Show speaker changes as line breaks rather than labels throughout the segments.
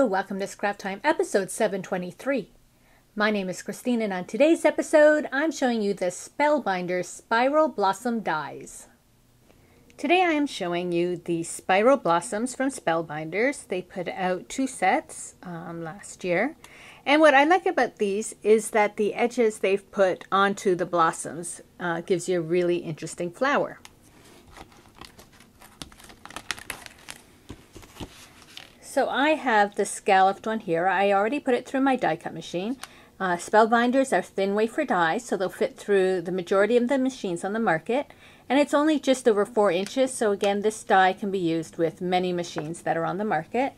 Hello, welcome to Scrap Time episode 723. My name is Christine and on today's episode I'm showing you the Spellbinders Spiral Blossom dies. Today I am showing you the Spiral Blossoms from Spellbinders. They put out 2 sets last year. And what I like about these is that the edges they've put onto the blossoms gives you a really interesting flower. So I have the scalloped one here. I already put it through my die cut machine. Spellbinders are thin wafer dies, so they'll fit through the majority of the machines on the market. And it's only just over 4 inches, so again this die can be used with many machines that are on the market.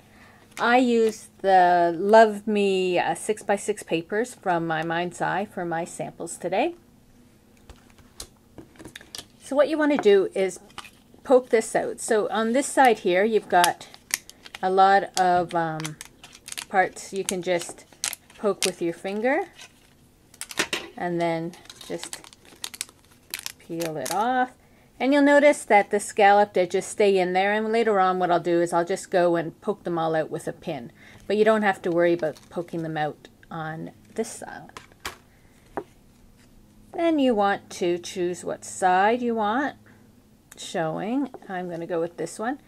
I use the Love Me 6x6 papers from my Mind's Eye for my samples today. So what you want to do is poke this out. So on this side here you've got a lot of parts you can just poke with your finger and then just peel it off. And you'll notice that the scalloped edges stay in there, and later on what I'll do is I'll just go and poke them all out with a pin. But you don't have to worry about poking them out on this side. Then you want to choose what side you want showing. I'm going to go with this one.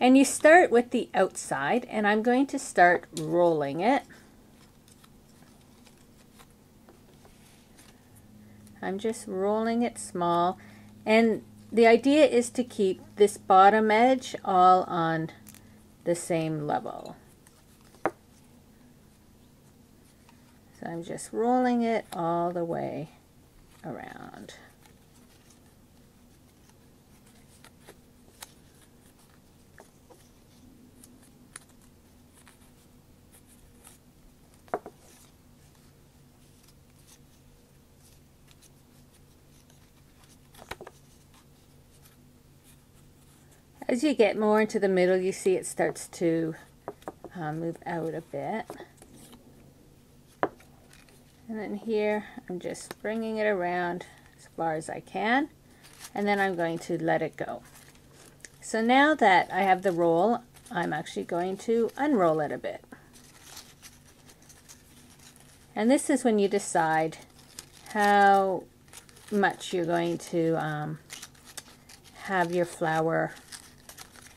And you start with the outside, and I'm going to start rolling it. I'm just rolling it small, and the idea is to keep this bottom edge all on the same level. So I'm just rolling it all the way around. As you get more into the middle, you see it starts to move out a bit. And then here, I'm just bringing it around as far as I can. And then I'm going to let it go. So now that I have the roll, I'm actually going to unroll it a bit. And this is when you decide how much you're going to have your flower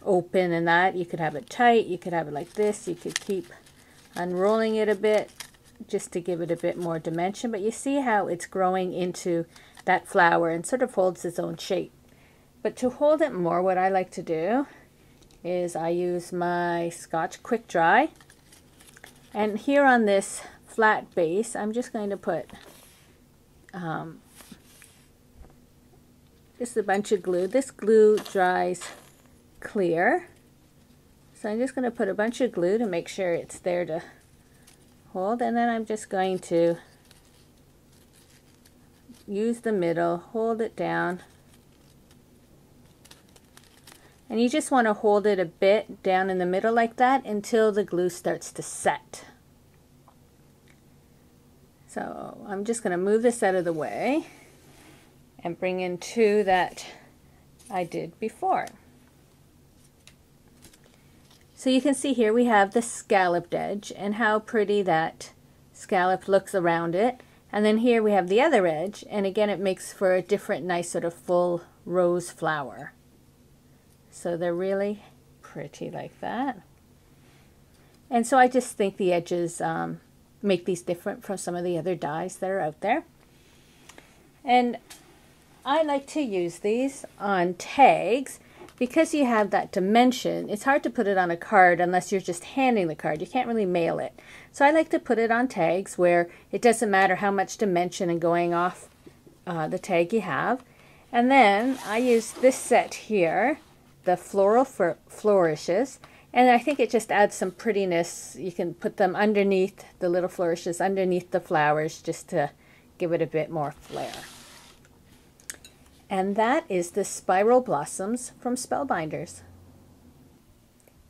open, and that you could have it tight, you could have it like this, you could keep unrolling it a bit just to give it a bit more dimension. But you see how it's growing into that flower and sort of holds its own shape. But to hold it more, what I like to do is I use my Scotch Quick Dry, and here on this flat base I'm just going to put just a bunch of glue. This glue dries clear, so I'm just going to put a bunch of glue to make sure it's there to hold, and then I'm just going to use the middle, hold it down, and you just want to hold it a bit down in the middle like that until the glue starts to set. So I'm just going to move this out of the way and bring in 2 that I did before. So you can see here we have the scalloped edge and how pretty that scallop looks around it. And then here we have the other edge, and again it makes for a different nice sort of full rose flower. So they're really pretty like that. And so I just think the edges make these different from some of the other dies that are out there. And I like to use these on tags. Because you have that dimension, it's hard to put it on a card unless you're just handing the card. You can't really mail it. So I like to put it on tags where it doesn't matter how much dimension and going off the tag you have. And then I use this set here, the Floral Flourishes, and I think it just adds some prettiness. You can put them underneath the little flourishes, underneath the flowers, just to give it a bit more flair. And that is the Spiral Blossoms from Spellbinders.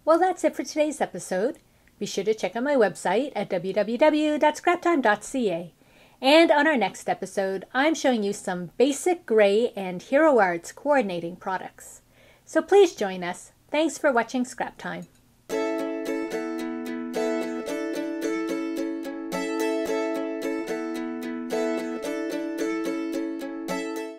Well, that's it for today's episode. Be sure to check out my website at www.scraptime.ca. And on our next episode, I'm showing you some basic gray and Hero Arts coordinating products. So please join us. Thanks for watching Scrap Time.